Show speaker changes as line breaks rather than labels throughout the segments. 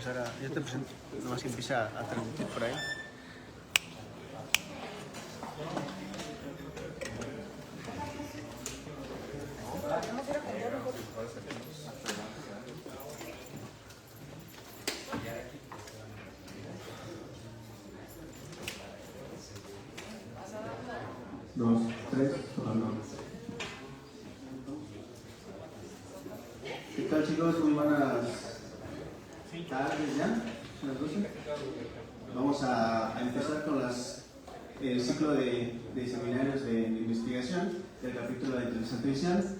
empezar a... Ya te presento, nomás que empieza a transmitir por ahí.
Dos, tres, tocando. ¿Qué tal, chicos? Muy buenas tardes ya, son las 12. Vamos a empezar con el ciclo de seminarios de investigación del capítulo de inteligencia artificial.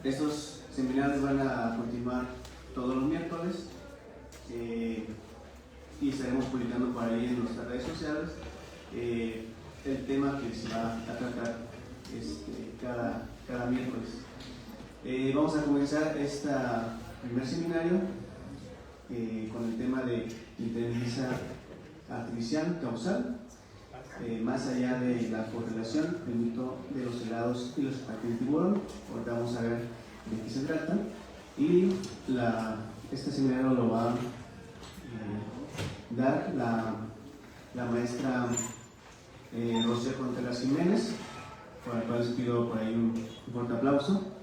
Estos seminarios van a continuar todos los miércoles y estaremos publicando por ahí en nuestras redes sociales el tema que se va a tratar cada miércoles. Vamos a comenzar este primer seminario con el tema de inteligencia artificial causal, más allá de la correlación, el mito de los helados y los ataques de tiburón. Ahorita vamos a ver de qué se trata. Y este seminario lo va a dar la maestra Rocío Contreras Jiménez, por la cual les pido por ahí un fuerte aplauso.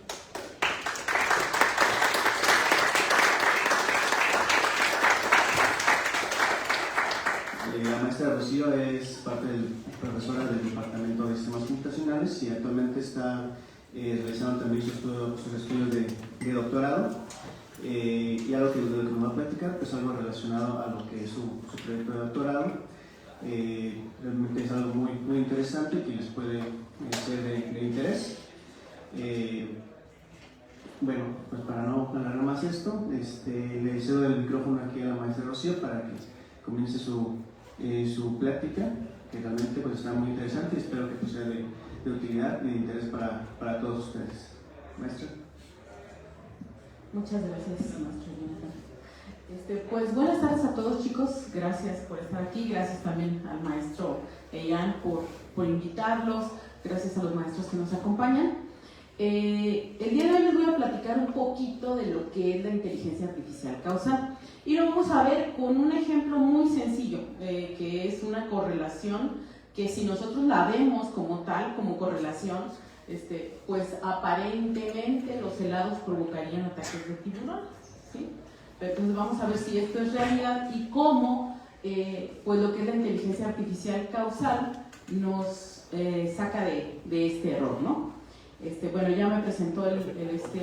La maestra Rocío es profesora del Departamento de Sistemas Computacionales y actualmente está realizando también sus estudios de doctorado. Y algo que nos va a platicar, pues algo relacionado a lo que es su proyecto de doctorado. Realmente es algo muy interesante que les puede ser de interés. Bueno, pues para no alargar más esto, le cedo el micrófono aquí a la maestra Rocío para que comience su plática, que realmente pues está muy interesante y espero que pues, sea de utilidad y de interés para todos ustedes. Maestra.
Muchas gracias, maestro Jonathan. Pues buenas tardes a todos, chicos. Gracias por estar aquí. Gracias también al maestro Ian por invitarlos. Gracias a los maestros que nos acompañan. El día de hoy les voy a platicar un poquito de lo que es la inteligencia artificial causal. Y lo vamos a ver con un ejemplo muy sencillo, que es una correlación que si nosotros la vemos como tal, como correlación, pues aparentemente los helados provocarían ataques de tiburón, ¿sí? Pero entonces vamos a ver si esto es realidad y cómo pues lo que es la inteligencia artificial causal nos saca de este error, ¿no? Bueno, ya me presentó el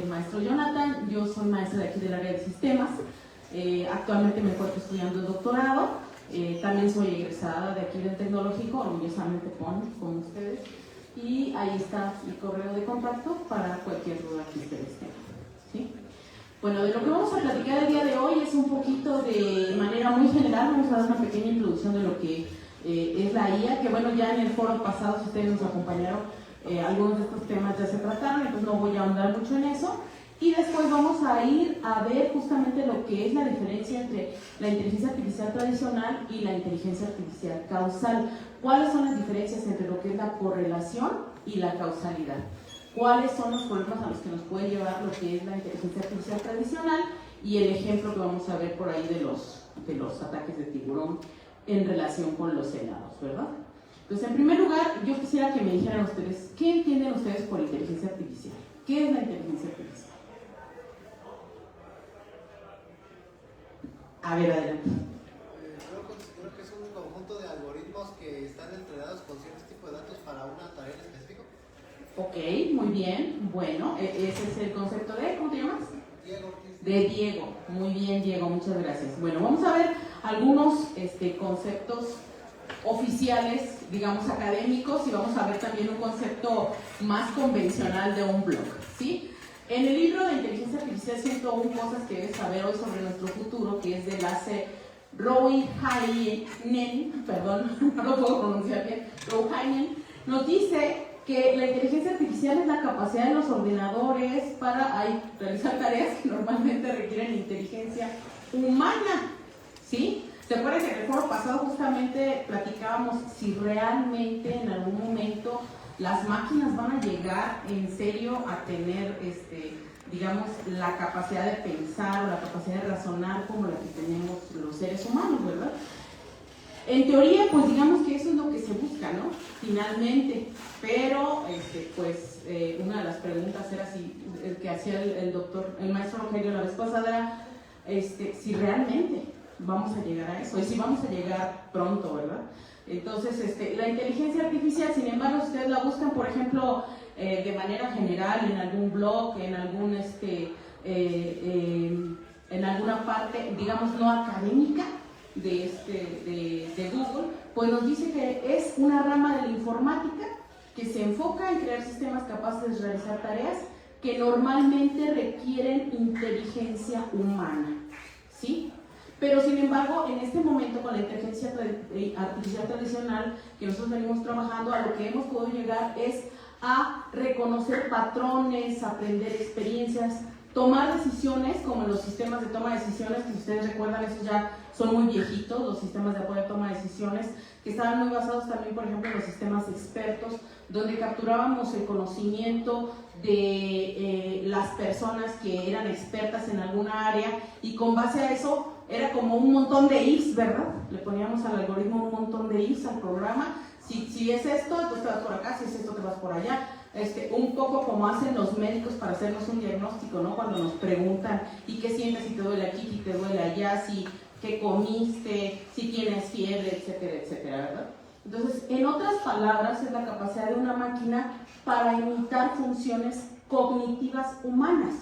maestro Jonathan. Yo soy maestra de aquí del área de sistemas. Actualmente me encuentro estudiando el doctorado. También soy egresada de aquí del tecnológico, orgullosamente con ustedes. Y ahí está mi correo de contacto para cualquier duda que ustedes tengan, ¿sí? Bueno, de lo que vamos a platicar el día de hoy es un poquito de manera muy general. Vamos a dar una pequeña introducción de lo que es la IA, que bueno, ya en el foro pasado, si ustedes nos acompañaron, algunos de estos temas ya se trataron, entonces no voy a ahondar mucho en eso. Y después vamos a ir a ver justamente lo que es la diferencia entre la inteligencia artificial tradicional y la inteligencia artificial causal. ¿Cuáles son las diferencias entre lo que es la correlación y la causalidad? ¿Cuáles son los problemas a los que nos puede llevar lo que es la inteligencia artificial tradicional? Y el ejemplo que vamos a ver por ahí de los ataques de tiburón en relación con los helados, ¿verdad? Entonces, en primer lugar, yo quisiera que me dijeran ustedes, ¿qué entienden ustedes por inteligencia artificial? ¿Qué es la inteligencia artificial? A ver, adelante.
Creo que es un conjunto de algoritmos que están entrenados con cierto tipo de datos para una tarea en específico.
Ok, muy bien. Bueno, ese es el concepto de, ¿cómo te llamas?
Diego Ortiz.
De Diego. Muy bien, Diego, muchas gracias. Bueno, vamos a ver algunos conceptos oficiales, digamos académicos, y vamos a ver también un concepto más convencional de un blog, ¿sí? En el libro de Inteligencia Artificial 101 cosas que debes saber hoy sobre nuestro futuro, que es de Lasse Rouhiainen, perdón, no lo puedo pronunciar bien, Rouhiainen, nos dice que la inteligencia artificial es la capacidad de los ordenadores para realizar tareas que normalmente requieren inteligencia humana, ¿sí? ¿Se acuerdan que en el foro pasado justamente platicábamos si realmente en algún momento las máquinas van a llegar en serio a tener digamos, la capacidad de pensar o la capacidad de razonar como la que tenemos los seres humanos, ¿verdad? En teoría, pues digamos que eso es lo que se busca, ¿no? Finalmente, pero una de las preguntas era si el que hacía el maestro Rogelio la vez pasada era si realmente vamos a llegar a eso y si vamos a llegar pronto, ¿verdad? Entonces, la inteligencia artificial, sin embargo, si ustedes la buscan, por ejemplo, de manera general en algún blog, en algún en alguna parte, digamos, no académica de Google, pues nos dice que es una rama de la informática que se enfoca en crear sistemas capaces de realizar tareas que normalmente requieren inteligencia humana, ¿sí? Pero sin embargo, en este momento con la inteligencia artificial tradicional que nosotros venimos trabajando, a lo que hemos podido llegar es a reconocer patrones, aprender experiencias, tomar decisiones, como los sistemas de toma de decisiones, que si ustedes recuerdan, esos ya son muy viejitos, los sistemas de apoyo a toma de decisiones, que estaban muy basados también, por ejemplo, en los sistemas expertos, donde capturábamos el conocimiento de las personas que eran expertas en alguna área, y con base a eso era como un montón de ifs, ¿verdad? Le poníamos al algoritmo un montón de ifs al programa. Si es esto, entonces te vas por acá, si es esto, te vas por allá. Un poco como hacen los médicos para hacernos un diagnóstico, ¿no? Cuando nos preguntan, ¿y qué sientes? Si te duele aquí, si te duele allá, si qué comiste, si tienes fiebre, etcétera, etcétera, ¿verdad? Entonces, en otras palabras, es la capacidad de una máquina para imitar funciones cognitivas humanas,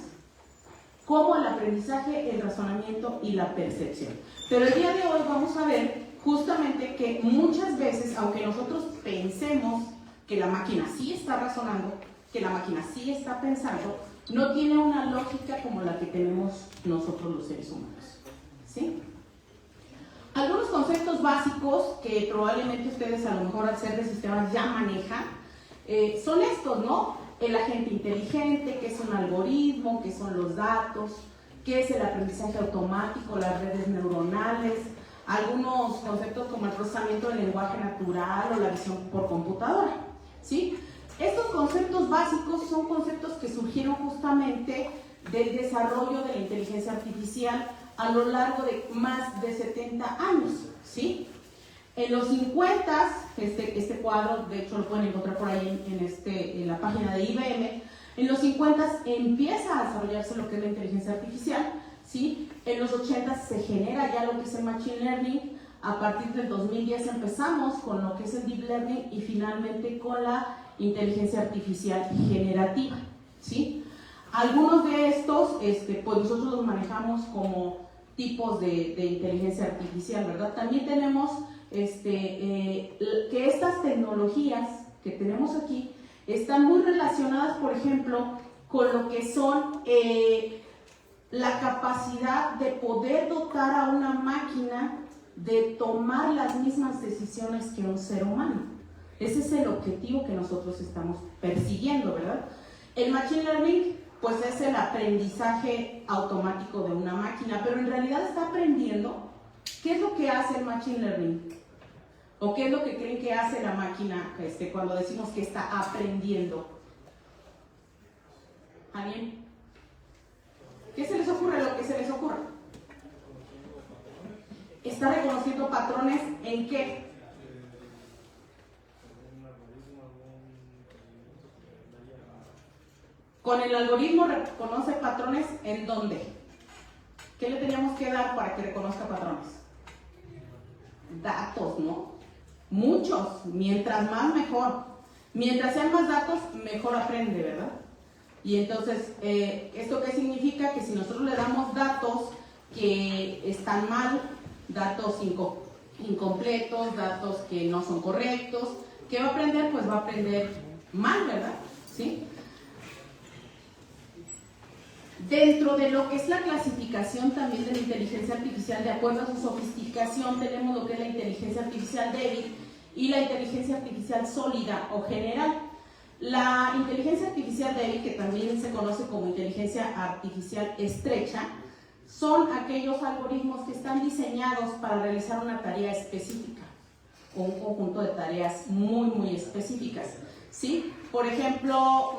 como el aprendizaje, el razonamiento y la percepción. Pero el día de hoy vamos a ver justamente que muchas veces, aunque nosotros pensemos que la máquina sí está razonando, que la máquina sí está pensando, no tiene una lógica como la que tenemos nosotros los seres humanos, ¿sí? Algunos conceptos básicos que probablemente ustedes a lo mejor al ser de sistemas ya manejan, son estos, ¿no? El agente inteligente, qué es un algoritmo, qué son los datos, qué es el aprendizaje automático, las redes neuronales, algunos conceptos como el procesamiento del lenguaje natural o la visión por computadora, ¿sí? Estos conceptos básicos son conceptos que surgieron justamente del desarrollo de la inteligencia artificial a lo largo de más de 70 años, ¿sí? En los 50, este cuadro, de hecho lo pueden encontrar por ahí en la página de IBM, en los 50 empieza a desarrollarse lo que es la inteligencia artificial, ¿sí? En los 80 se genera ya lo que es el Machine Learning, a partir del 2010 empezamos con lo que es el Deep Learning y finalmente con la inteligencia artificial generativa, ¿sí? Algunos de estos, pues nosotros los manejamos como tipos de inteligencia artificial, ¿verdad? También tenemos que estas tecnologías que tenemos aquí están muy relacionadas, por ejemplo, con lo que son la capacidad de poder dotar a una máquina de tomar las mismas decisiones que un ser humano. Ese es el objetivo que nosotros estamos persiguiendo, ¿verdad? El Machine Learning, pues es el aprendizaje automático de una máquina, pero en realidad está aprendiendo. ¿Qué es lo que hace el Machine Learning? ¿O qué es lo que creen que hace la máquina cuando decimos que está aprendiendo? ¿Alguien? ¿Qué se les ocurre? Lo que se les ocurra. ¿Está reconociendo patrones en qué? Con el algoritmo reconoce patrones en dónde. ¿Qué le teníamos que dar para que reconozca patrones? Datos, ¿no? Muchos, mientras más mejor. Mientras sean más datos, mejor aprende, ¿verdad? Y entonces, ¿esto qué significa? Que si nosotros le damos datos que están mal, datos incompletos, datos que no son correctos, ¿qué va a aprender? Pues va a aprender mal, ¿verdad? ¿Sí? Dentro de lo que es la clasificación también de la inteligencia artificial, de acuerdo a su sofisticación, tenemos lo que es la inteligencia artificial débil y la inteligencia artificial sólida o general. La inteligencia artificial débil, que también se conoce como inteligencia artificial estrecha, son aquellos algoritmos que están diseñados para realizar una tarea específica o un conjunto de tareas muy específicas, ¿sí? Por ejemplo,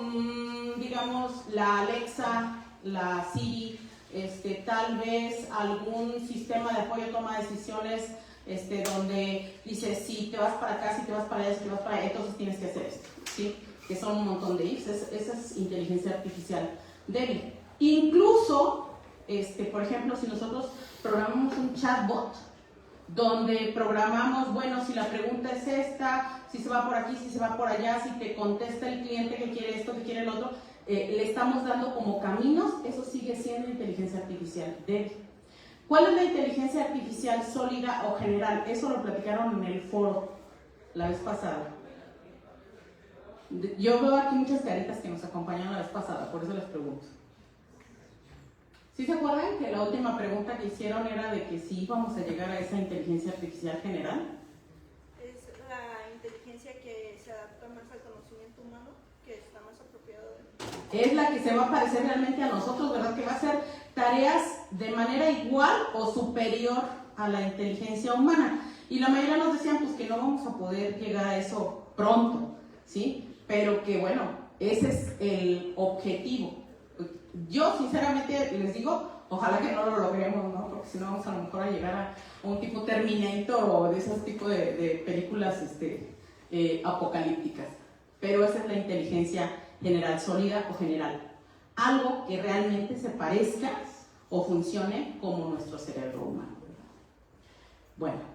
digamos la Alexa la Siri, tal vez algún sistema de apoyo a toma de decisiones, donde dice si te vas para acá, si te vas para allá, si te vas para allá, entonces tienes que hacer esto, ¿sí? Que son un montón de ifs. Esa es inteligencia artificial débil. Incluso, por ejemplo, si nosotros programamos un chatbot, donde programamos, bueno, si la pregunta es esta, si se va por aquí, si se va por allá, si te contesta el cliente que quiere esto, que quiere el otro, le estamos dando como caminos, eso sigue siendo inteligencia artificial débil. ¿Cuál es la inteligencia artificial sólida o general? Eso lo platicaron en el foro la vez pasada. Yo veo aquí muchas caritas que nos acompañaron la vez pasada, por eso les pregunto. ¿Sí se acuerdan que la última pregunta que hicieron era de que si íbamos a llegar a esa inteligencia artificial general?
Es la inteligencia que se adapta más al conocimiento humano, que está más apropiado de...
Es la que se va a parecer realmente a nosotros, ¿verdad? Que va a hacer tareas de manera igual o superior a la inteligencia humana. Y la mayoría nos decían pues que no vamos a poder llegar a eso pronto, ¿sí? Pero que bueno, ese es el objetivo. Yo sinceramente les digo, ojalá que no lo logremos, ¿no? Porque si no vamos a lo mejor a llegar a un tipo Terminator o de esos tipos de películas apocalípticas. Pero esa es la inteligencia general, sólida o general. Algo que realmente se parezca o funcione como nuestro cerebro humano. Bueno.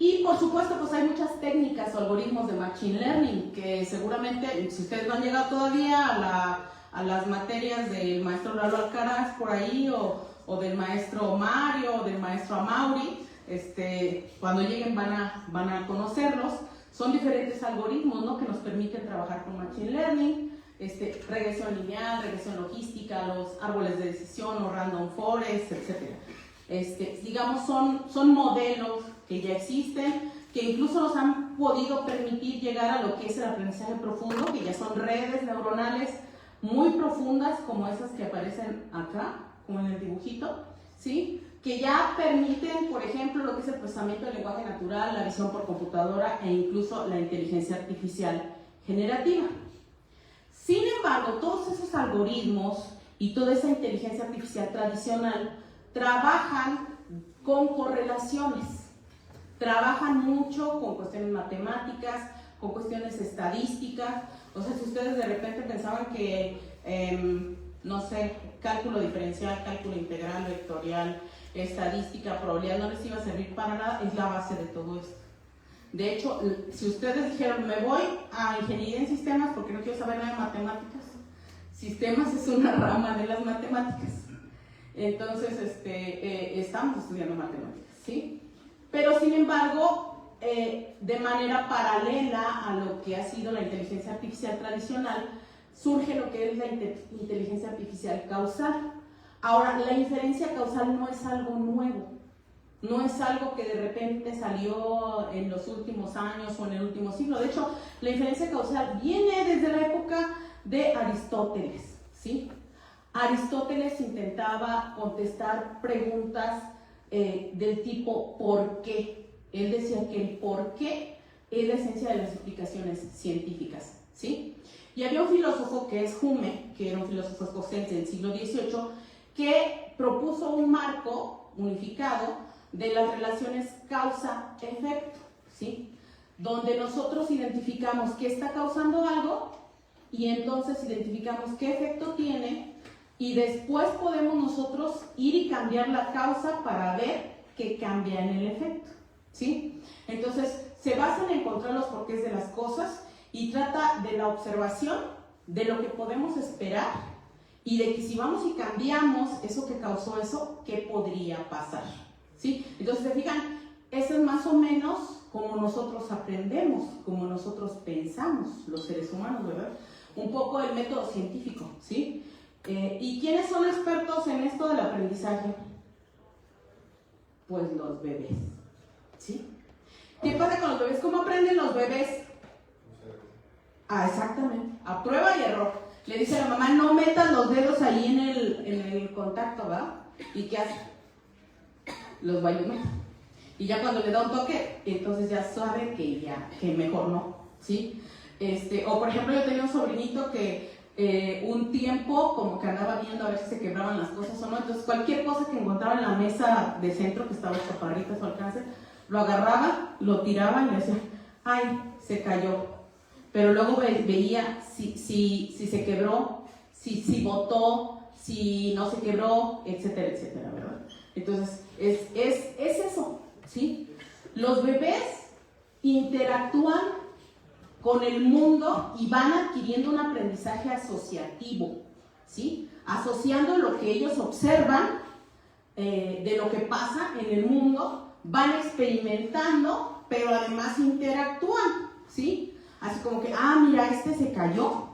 Y por supuesto, pues hay muchas técnicas o algoritmos de Machine Learning que seguramente, si ustedes no han llegado todavía a las materias del maestro Lalo Alcaraz por ahí, o del maestro Mario, o del maestro Amauri, cuando lleguen van a conocerlos. Son diferentes algoritmos, ¿no?, que nos permiten trabajar con Machine Learning, regresión lineal, regresión logística, los árboles de decisión o random forest, etc. Digamos, son modelos que ya existen, que incluso nos han podido permitir llegar a lo que es el aprendizaje profundo, que ya son redes neuronales muy profundas, como esas que aparecen acá, como en el dibujito, ¿sí? Que ya permiten, por ejemplo, lo que es el procesamiento del lenguaje natural, la visión por computadora e incluso la inteligencia artificial generativa. Sin embargo, todos esos algoritmos y toda esa inteligencia artificial tradicional trabajan con correlaciones, trabajan mucho con cuestiones matemáticas, con cuestiones estadísticas. O sea, si ustedes de repente pensaban que, no sé, cálculo diferencial, cálculo integral, vectorial, estadística, probabilidad, no les iba a servir para nada, es la base de todo esto. De hecho, si ustedes dijeron, me voy a ingeniería en sistemas porque no quiero saber nada de matemáticas, sistemas es una rama de las matemáticas. Entonces, estamos estudiando matemáticas, ¿sí? Pero, sin embargo, de manera paralela a lo que ha sido la inteligencia artificial tradicional, surge lo que es la inteligencia artificial causal. Ahora, la inferencia causal no es algo nuevo, no es algo que de repente salió en los últimos años o en el último siglo. De hecho, la inferencia causal viene desde la época de Aristóteles, ¿sí? Aristóteles intentaba contestar preguntas del tipo ¿por qué? Él decía que el por qué es la esencia de las explicaciones científicas, ¿sí? Y había un filósofo que es Hume, que era un filósofo escocés del siglo XVIII, que propuso un marco unificado de las relaciones causa-efecto, ¿sí? Donde nosotros identificamos qué está causando algo y entonces identificamos qué efecto tiene y después podemos nosotros ir y cambiar la causa para ver qué cambia en el efecto, ¿sí? Entonces se basa en encontrar los porqués de las cosas y trata de la observación de lo que podemos esperar y de que si vamos y cambiamos eso que causó eso, ¿qué podría pasar? ¿Sí? Entonces, ¿se fijan? Eso es más o menos como nosotros aprendemos, como nosotros pensamos, los seres humanos, ¿verdad? Un poco el método científico, ¿sí? ¿Y quiénes son expertos en esto del aprendizaje? Pues los bebés, ¿sí? ¿Qué pasa con los bebés? ¿Cómo aprenden los bebés? Exactamente, a prueba y error. Le dice a la mamá, no metas los dedos ahí en el contacto, ¿verdad? ¿Y qué hace? Los va a ayudar. Y ya cuando le da un toque, entonces ya sabe que mejor no, ¿sí? O por ejemplo, yo tenía un sobrinito que un tiempo como que andaba viendo a ver si se quebraban las cosas o no, entonces cualquier cosa que encontraba en la mesa de centro, que estaba chaparrita a su alcance, lo agarraba, lo tiraba y le decía, ay, se cayó. Pero luego veía si se quebró, si botó, si no se quebró, etcétera, etcétera, ¿verdad? Entonces, es eso, ¿sí? Los bebés interactúan con el mundo y van adquiriendo un aprendizaje asociativo, ¿sí? Asociando lo que ellos observan de lo que pasa en el mundo, van experimentando, pero además interactúan, ¿sí? Así como que, mira, este se cayó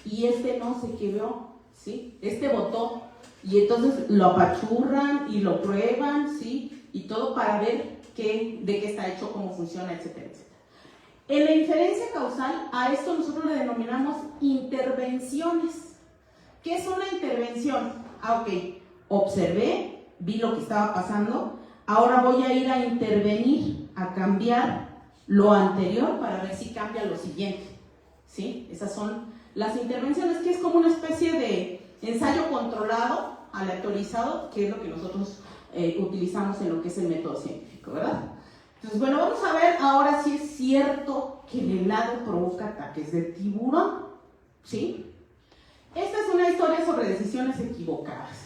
y este no se quebró, ¿sí? Este botó, y entonces lo apachurran y lo prueban, ¿sí? Y todo para ver de qué está hecho, cómo funciona, etcétera, etcétera. En la inferencia causal, a esto nosotros le denominamos intervenciones. ¿Qué es una intervención? Ok, observé, vi lo que estaba pasando, ahora voy a ir a intervenir, a cambiar lo anterior para ver si cambia lo siguiente, ¿sí? Esas son las intervenciones, que es como una especie de ensayo controlado, aleatorizado, que es lo que nosotros utilizamos en lo que es el método científico, ¿verdad? Entonces, bueno, vamos a ver ahora si es cierto que el helado provoca ataques de tiburón, ¿sí? Esta es una historia sobre decisiones equivocadas.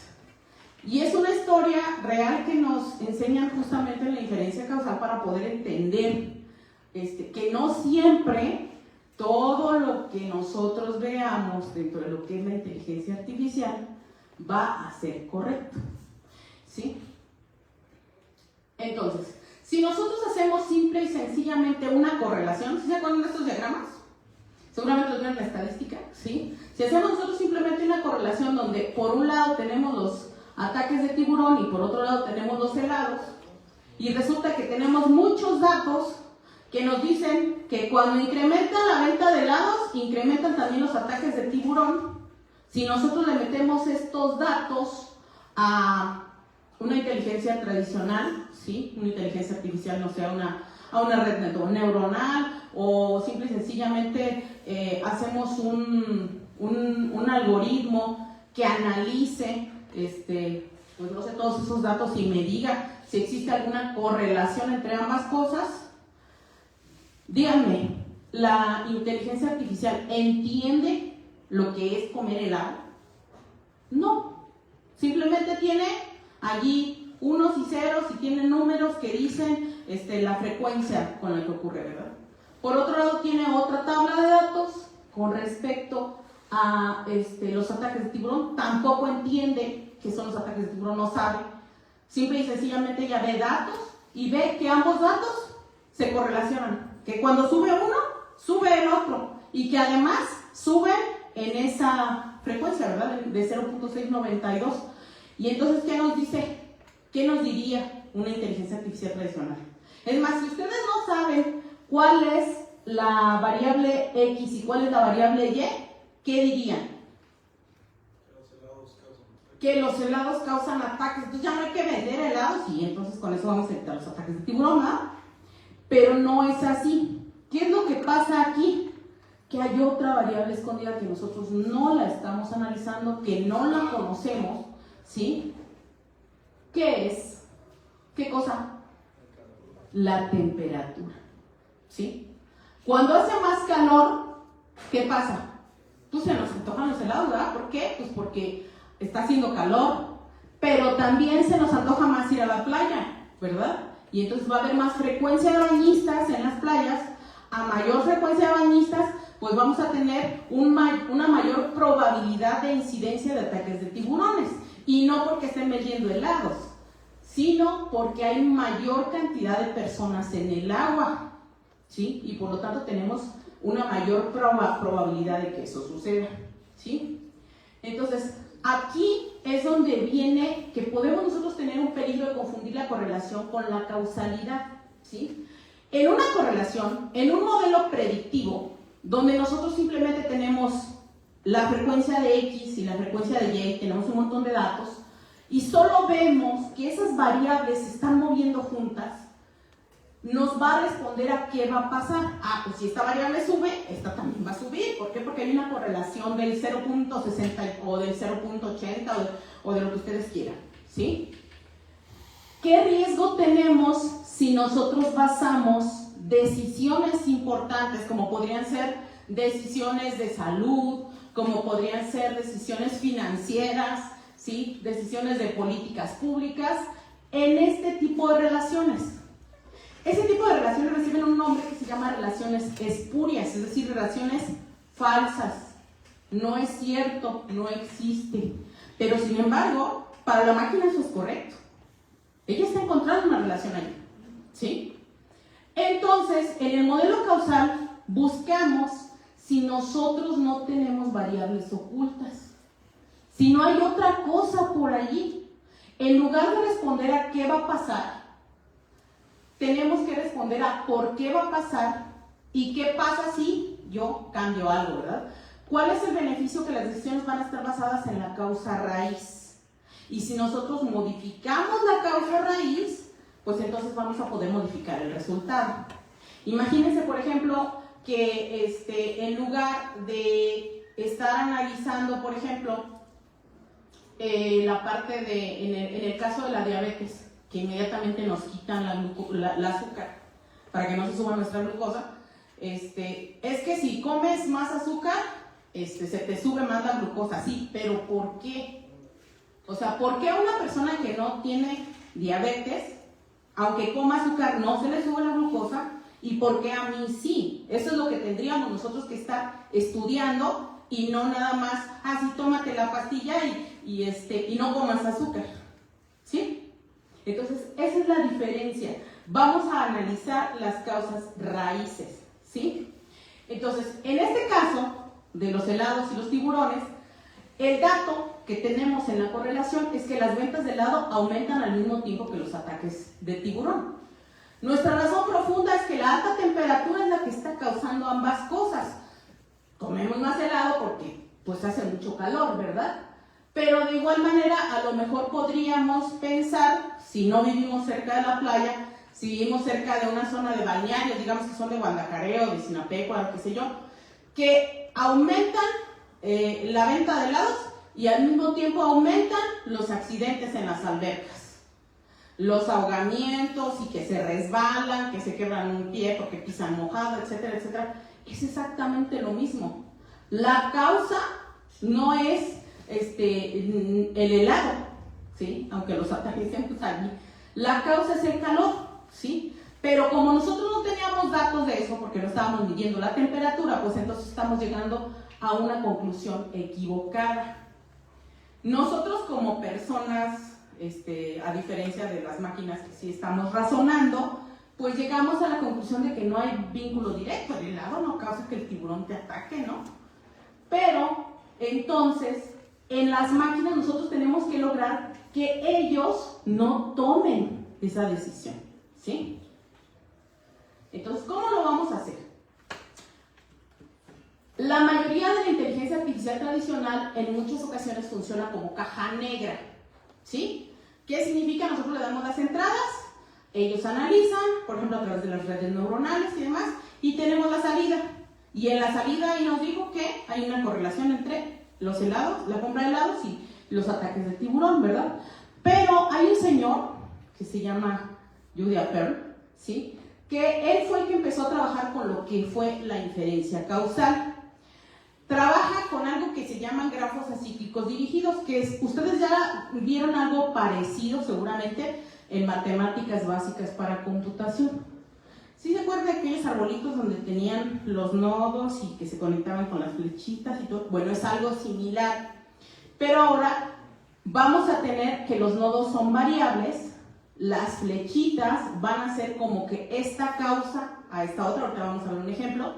Y es una historia real que nos enseñan justamente en la inferencia causal para poder entender que no siempre todo lo que nosotros veamos dentro de lo que es la inteligencia artificial va a ser correcto, ¿sí? Entonces, si nosotros hacemos simple y sencillamente una correlación, ¿sí se acuerdan de estos diagramas? Seguramente los ven en la estadística, ¿sí? Si hacemos nosotros simplemente una correlación donde por un lado tenemos los ataques de tiburón y por otro lado tenemos los helados, y resulta que tenemos muchos datos que nos dicen que cuando incrementa la venta de helados, incrementan también los ataques de tiburón. Si nosotros le metemos estos datos a una inteligencia tradicional, ¿sí? Una inteligencia artificial, no sé, a una red neuronal, o simple y sencillamente hacemos un algoritmo que analice pues no sé, todos esos datos y me diga si existe alguna correlación entre ambas cosas. Díganme, ¿la inteligencia artificial entiende lo que es comer helado? No, simplemente tiene allí unos y ceros y tiene números que dicen la frecuencia con la que ocurre, ¿verdad? Por otro lado, tiene otra tabla de datos con respecto a los ataques de tiburón. Tampoco entiende qué son los ataques de tiburón, no sabe. Simple y sencillamente ella ve datos y ve que ambos datos se correlacionan. Que cuando sube uno, sube el otro. Y que además suben en esa frecuencia, ¿verdad? De 0.692. Y entonces, ¿qué nos dice? ¿Qué nos diría una inteligencia artificial tradicional? Es más, si ustedes no saben cuál es la variable X y cuál es la variable Y, ¿qué dirían? Que los helados causan ataques. Entonces ya no hay que vender helados y entonces con eso vamos a evitar los ataques de tiburón, ¿no? Pero no es así. ¿Qué es lo que pasa aquí? Que hay otra variable escondida que nosotros no la estamos analizando, que no la conocemos, ¿sí? ¿Qué es? ¿Qué cosa? La temperatura, ¿sí? Cuando hace más calor, ¿qué pasa? Pues se nos antojan los helados, ¿verdad? ¿Por qué? Pues porque está haciendo calor, pero también se nos antoja más ir a la playa, ¿verdad? Y entonces va a haber más frecuencia de bañistas en las playas. A mayor frecuencia de bañistas, pues vamos a tener una mayor probabilidad de incidencia de ataques de tiburones. Y no porque estén vendiendo helados, sino porque hay mayor cantidad de personas en el agua, ¿sí? Y por lo tanto tenemos una mayor probabilidad de que eso suceda, ¿sí? Entonces, aquí es donde viene que podemos nosotros tener un peligro de confundir la correlación con la causalidad, ¿sí? En una correlación, en un modelo predictivo, donde nosotros simplemente tenemos la frecuencia de X y la frecuencia de Y, tenemos un montón de datos, y solo vemos que esas variables se están moviendo juntas, nos va a responder a qué va a pasar. Ah, pues si esta variable sube, esta también va a subir. ¿Por qué? Porque hay una correlación del 0.60 o del 0.80 o de lo que ustedes quieran, ¿sí? ¿Qué riesgo tenemos si nosotros basamos decisiones importantes, como podrían ser decisiones de salud, como podrían ser decisiones financieras, ¿sí? Decisiones de políticas públicas, en este tipo de relaciones? Ese tipo de relaciones reciben un nombre que se llama relaciones espurias, es decir, relaciones falsas. No es cierto, no existe. Pero sin embargo, para la máquina eso es correcto. Ella está encontrando una relación ahí, ¿sí? Entonces, en el modelo causal buscamos si nosotros no tenemos variables ocultas, si no hay otra cosa por allí. En lugar de responder a qué va a pasar, tenemos que responder a por qué va a pasar y qué pasa si yo cambio algo, ¿verdad? ¿Cuál es el beneficio? Que las decisiones van a estar basadas en la causa raíz. Y si nosotros modificamos la causa raíz, pues entonces vamos a poder modificar el resultado. Imagínense, por ejemplo, que en lugar de estar analizando, por ejemplo, la parte en el caso de la diabetes, que inmediatamente nos quitan la azúcar para que no se suba nuestra glucosa, es que si comes más azúcar, se te sube más la glucosa, sí, pero ¿por qué? O sea, ¿por qué a una persona que no tiene diabetes, aunque coma azúcar, no se le sube la glucosa? ¿Y por qué a mí sí? Eso es lo que tendríamos nosotros que estar estudiando y no nada más, sí, tómate la pastilla y no comas azúcar, ¿sí? Entonces, esa es la diferencia. Vamos a analizar las causas raíces, ¿sí? Entonces, en este caso de los helados y los tiburones, el dato que tenemos en la correlación es que las ventas de helado aumentan al mismo tiempo que los ataques de tiburón. Nuestra razón profunda es que la alta temperatura es la que está causando ambas cosas. Comemos más helado porque pues hace mucho calor, ¿verdad? Pero de igual manera, a lo mejor podríamos pensar, si no vivimos cerca de la playa, si vivimos cerca de una zona de balnearios, digamos que son de Guadalajara o de Sinapecuaro, qué sé yo, que aumentan la venta de helados y al mismo tiempo aumentan los accidentes en las albercas, los ahogamientos y que se resbalan, que se quebran un pie porque pisan mojado, etcétera, etcétera. Es exactamente lo mismo. La causa no es el helado, ¿sí? Aunque los ataques siempre están allí. La causa es el calor, ¿sí? Pero como nosotros no teníamos datos de eso, porque no estábamos midiendo la temperatura, pues entonces estamos llegando a una conclusión equivocada. Nosotros como personas, a diferencia de las máquinas que sí estamos razonando, pues llegamos a la conclusión de que no hay vínculo directo. El helado no causa que el tiburón te ataque, ¿no? Pero, entonces, en las máquinas nosotros tenemos que lograr que ellos no tomen esa decisión, ¿sí? Entonces, ¿cómo lo vamos a hacer? La mayoría de la inteligencia artificial tradicional en muchas ocasiones funciona como caja negra, ¿sí? ¿Qué significa? Nosotros le damos las entradas, ellos analizan, por ejemplo, a través de las redes neuronales y demás, y tenemos la salida. Y en la salida ahí nos dijo que hay una correlación entre los helados, la compra de helados y los ataques de tiburón, ¿verdad? Pero hay un señor que se llama Julia Pearl, ¿sí? Que él fue el que empezó a trabajar con lo que fue la inferencia causal. Trabaja con algo que se llaman grafos acíclicos dirigidos, que ustedes ya vieron algo parecido seguramente en matemáticas básicas para computación. ¿Sí se acuerdan de aquellos arbolitos donde tenían los nodos y que se conectaban con las flechitas y todo? Bueno, es algo similar, pero ahora vamos a tener que los nodos son variables, las flechitas van a ser como que esta causa a esta otra, ahorita vamos a ver un ejemplo,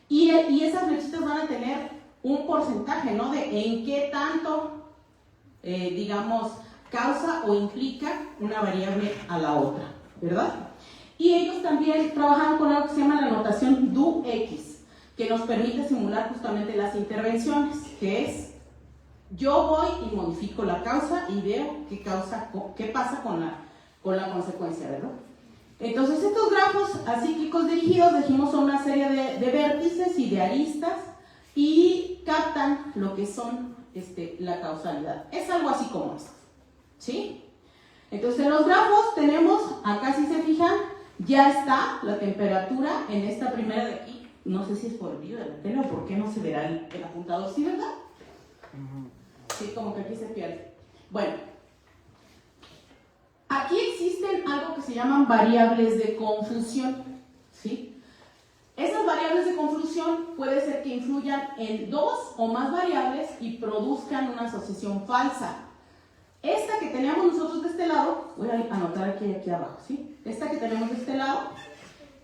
y esas flechitas van a tener un porcentaje, ¿no? De en qué tanto, digamos, causa o implica una variable a la otra, ¿verdad? Y ellos también trabajan con algo que se llama la notación do-x, que nos permite simular justamente las intervenciones, que es, yo voy y modifico la causa y veo qué pasa con la consecuencia, ¿verdad? Entonces estos grafos acíclicos dirigidos, dijimos, son una serie de vértices y de aristas y captan lo que son la causalidad. Es algo así como esto, ¿sí? Entonces en los grafos tenemos, acá si se fijan, ya está la temperatura en esta primera de aquí. No sé si es por el brillo de la tela o por qué no se verá el apuntador, ¿sí, verdad? Sí, como que aquí se pierde. Bueno, aquí existen algo que se llaman variables de confusión, ¿sí? Esas variables de confusión puede ser que influyan en dos o más variables y produzcan una asociación falsa. Esta que teníamos nosotros de este lado, voy a anotar aquí abajo, ¿sí? Esta que tenemos de este lado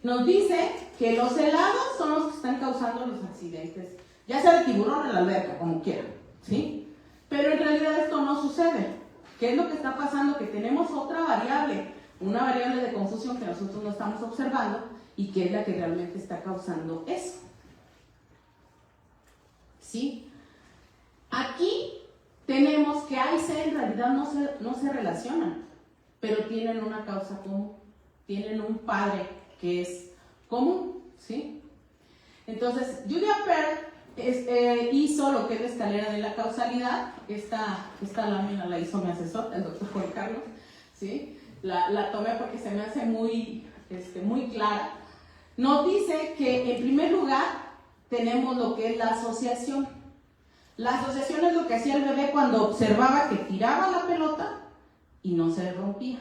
nos dice que los helados son los que están causando los accidentes, ya sea de tiburón en la alberca, como quieran, ¿sí? Pero en realidad esto no sucede. ¿Qué es lo que está pasando? Que tenemos otra variable, una variable de confusión que nosotros no estamos observando y que es la que realmente está causando eso. ¿Sí? Aquí tenemos que A y C en realidad no se relacionan, pero tienen una causa común, tienen un padre que es común, ¿sí? Entonces, Julia Pearl hizo lo que es la escalera de la causalidad. Esta lámina la hizo mi asesor, el doctor Juan Carlos, ¿sí? La tomé porque se me hace muy clara. Nos dice que en primer lugar tenemos lo que es la asociación. La asociación es lo que hacía el bebé cuando observaba que tiraba la pelota y no se rompía.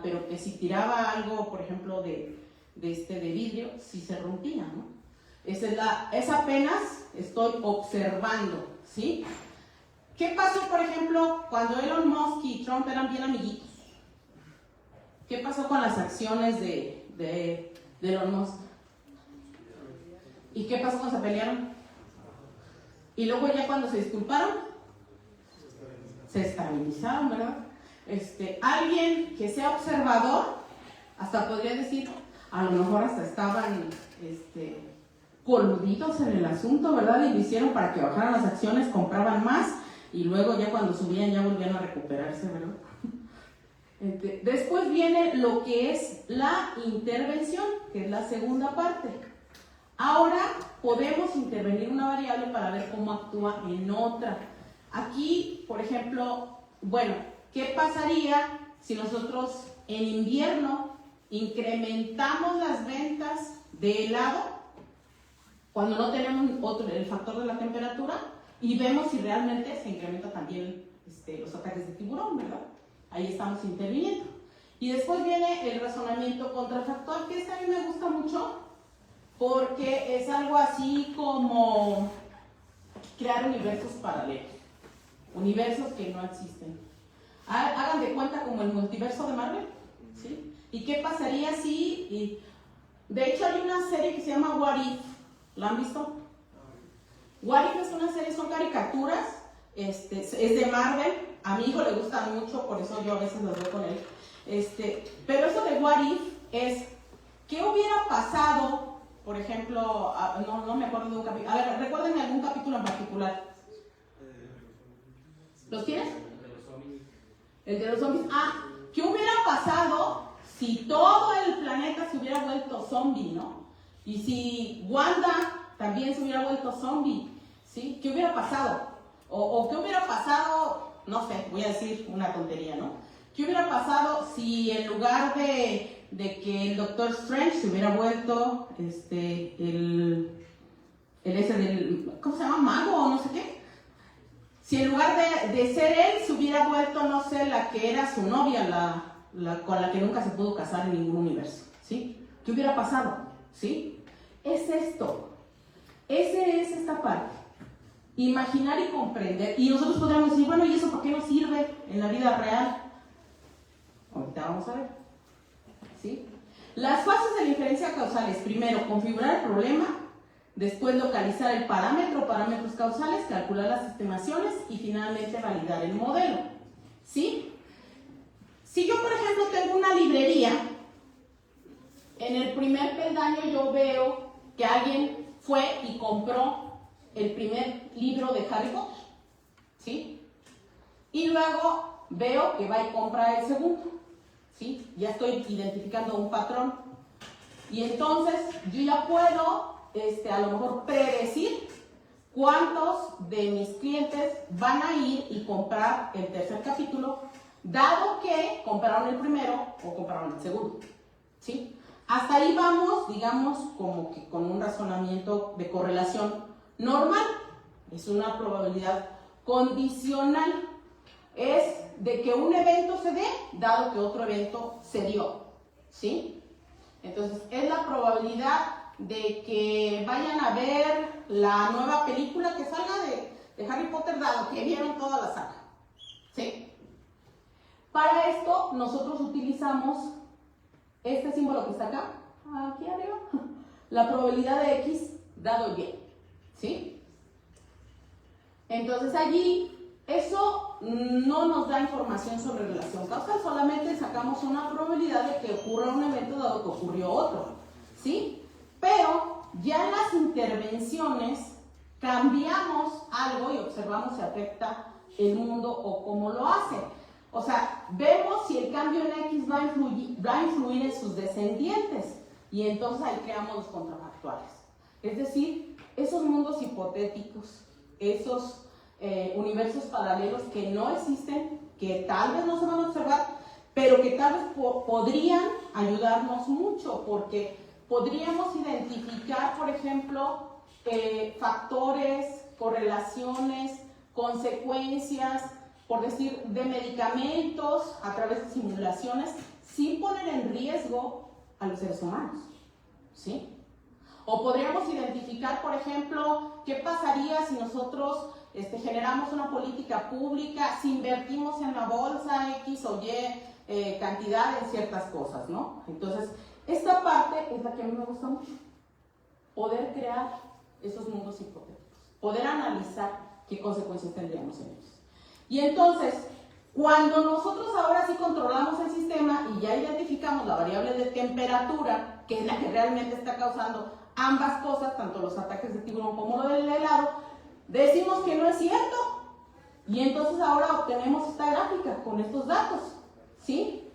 Pero que si tiraba algo, por ejemplo, de vidrio, sí se rompía, ¿no? Es apenas estoy observando, ¿sí? ¿Qué pasó, por ejemplo, cuando Elon Musk y Trump eran bien amiguitos? ¿Qué pasó con las acciones de Elon Musk? ¿Y qué pasó cuando se pelearon? Y luego ya cuando se disculparon, se estabilizaron, ¿verdad? Alguien que sea observador, hasta podría decir, a lo mejor hasta estaban coludidos en el asunto, ¿verdad? Y lo hicieron para que bajaran las acciones, compraban más y luego ya cuando subían ya volvían a recuperarse, ¿verdad? Después viene lo que es la intervención, que es la segunda parte. Ahora podemos intervenir una variable para ver cómo actúa en otra. Aquí, por ejemplo, bueno, ¿qué pasaría si nosotros en invierno incrementamos las ventas de helado cuando no tenemos el factor de la temperatura y vemos si realmente se incrementa también los ataques de tiburón, ¿verdad? Ahí estamos interviniendo. Y después viene el razonamiento contrafactual, que a mí me gusta mucho porque es algo así como crear universos paralelos, universos que no existen. Hagan de cuenta como el multiverso de Marvel, ¿sí? ¿Y qué pasaría si... De hecho hay una serie que se llama What If, ¿la han visto? What If es una serie, son caricaturas, es de Marvel, a mi hijo le gusta mucho, por eso yo a veces los veo con él. Pero eso de What If es, ¿qué hubiera pasado? Por ejemplo, no me acuerdo de un capítulo. A ver, recuérdenme algún capítulo en particular. ¿Los tienes? El de los zombies. ¿Qué hubiera pasado si todo el planeta se hubiera vuelto zombie, ¿no? Y si Wanda también se hubiera vuelto zombie, ¿sí? ¿Qué hubiera pasado? O ¿qué hubiera pasado? No sé, voy a decir una tontería, ¿no? ¿Qué hubiera pasado si en lugar de que el Doctor Strange se hubiera vuelto ¿cómo se llama? Mago o no sé qué? Si en lugar de ser él se hubiera vuelto, no sé, la que era su novia, con la que nunca se pudo casar en ningún universo, ¿sí? ¿Qué hubiera pasado? ¿Sí? Es esto. Es esta parte. Imaginar y comprender. Y nosotros podríamos decir, bueno, ¿y eso por qué nos sirve en la vida real? Ahorita vamos a ver. ¿Sí? Las fases de la inferencia causal es primero configurar el problema, después localizar el parámetro, parámetros causales, calcular las estimaciones y finalmente validar el modelo. ¿Sí? Si yo, por ejemplo, tengo una librería, en el primer peldaño yo veo que alguien fue y compró el primer libro de Harry Potter, ¿sí? Y luego veo que va y compra el segundo. ¿sí? Ya estoy identificando un patrón. Y entonces yo ya puedo a lo mejor predecir cuántos de mis clientes van a ir y comprar el tercer capítulo, dado que compraron el primero o compraron el segundo, ¿sí? Hasta ahí vamos, digamos, como que con un razonamiento de correlación normal. Es una probabilidad condicional. Es de que un evento se dé, dado que otro evento se dio, ¿sí? Entonces, es la probabilidad de que vayan a ver la nueva película que salga de Harry Potter, dado que vieron toda la saga, ¿sí? Para esto, nosotros utilizamos este símbolo que está acá, aquí arriba, la probabilidad de X dado Y, ¿sí? Entonces allí, eso no nos da información sobre relación causal, solamente sacamos una probabilidad de que ocurra un evento dado que ocurrió otro, ¿sí? Pero ya en las intervenciones cambiamos algo y observamos si afecta el mundo o cómo lo hace. O sea, vemos si el cambio en X va a influir en sus descendientes y entonces ahí creamos los contrafactuales. Es decir, esos mundos hipotéticos, esos universos paralelos que no existen, que tal vez no se van a observar, pero que tal vez podrían ayudarnos mucho, porque podríamos identificar, por ejemplo, factores, correlaciones, consecuencias, por decir, de medicamentos a través de simulaciones, sin poner en riesgo a los seres humanos, ¿sí? O podríamos identificar, por ejemplo, qué pasaría si nosotros generamos una política pública, si invertimos en la bolsa X o Y cantidad en ciertas cosas, ¿no? Entonces, esta parte es la que a mí me gusta mucho. Poder crear esos mundos hipotéticos, poder analizar qué consecuencias tendríamos en ellos. Y entonces, cuando nosotros ahora sí controlamos el sistema y ya identificamos la variable de temperatura, que es la que realmente está causando ambas cosas, tanto los ataques de tiburón como lo del helado, decimos que no es cierto. Y entonces ahora obtenemos esta gráfica con estos datos, ¿sí?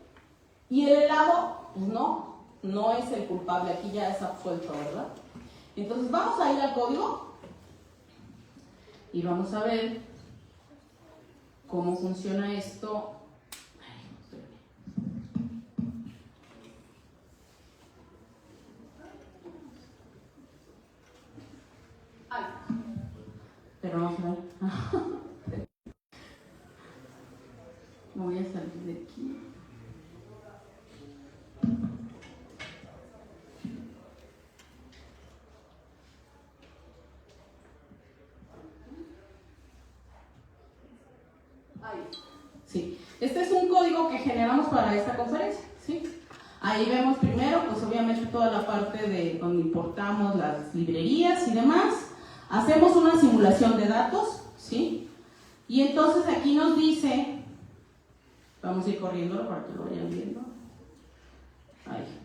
Y el helado, pues no es el culpable, aquí ya es absuelto, ¿verdad? Entonces vamos a ir al código y vamos a ver cómo funciona esto. Pero vamos a ver. Me voy a salir de aquí. Sí, este es un código que generamos para esta conferencia, ¿sí? Ahí vemos primero, pues obviamente toda la parte de donde importamos las librerías y demás. Hacemos una simulación de datos, ¿sí? Y entonces aquí nos dice, vamos a ir corriéndolo para que lo vayan viendo. Ahí.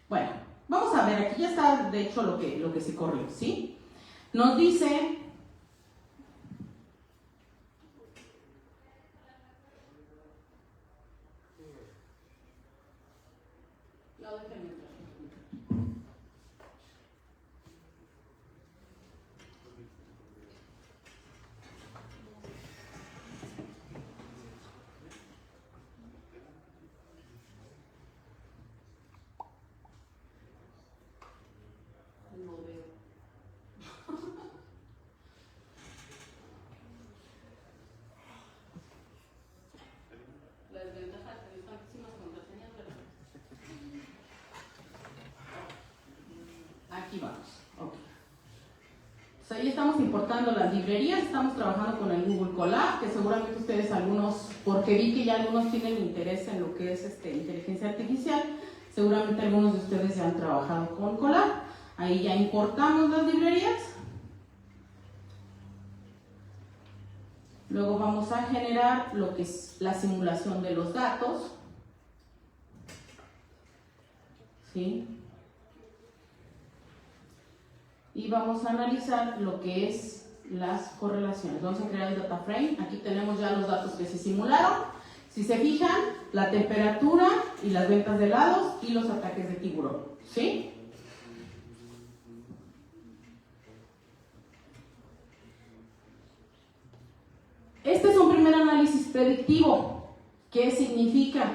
Bueno, vamos a ver, aquí ya está de hecho lo que se corrió, ¿sí? Nos dice... Aquí vamos, ok. Pues ahí estamos importando las librerías, estamos trabajando con el Google Colab, que seguramente ustedes algunos, porque vi que ya algunos tienen interés en lo que es inteligencia artificial, seguramente algunos de ustedes ya han trabajado con Colab. Ahí ya importamos las librerías. Luego vamos a generar lo que es la simulación de los datos, ¿sí? Y vamos a analizar lo que es las correlaciones. Vamos a crear el data frame. Aquí tenemos ya los datos que se simularon. Si se fijan, la temperatura y las ventas de helados y los ataques de tiburón, ¿sí? Este es un primer análisis predictivo. ¿Qué significa?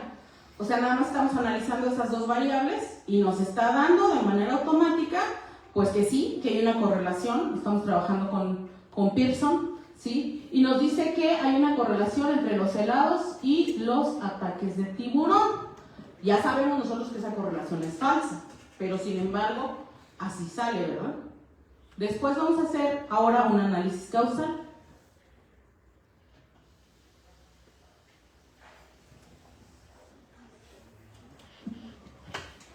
O sea, nada más estamos analizando esas dos variables y nos está dando de manera automática, pues que sí, que hay una correlación. Estamos trabajando con Pearson, ¿sí? Y nos dice que hay una correlación entre los helados y los ataques de tiburón. Ya sabemos nosotros que esa correlación es falsa, pero sin embargo, así sale, ¿verdad? Después vamos a hacer ahora un análisis causal.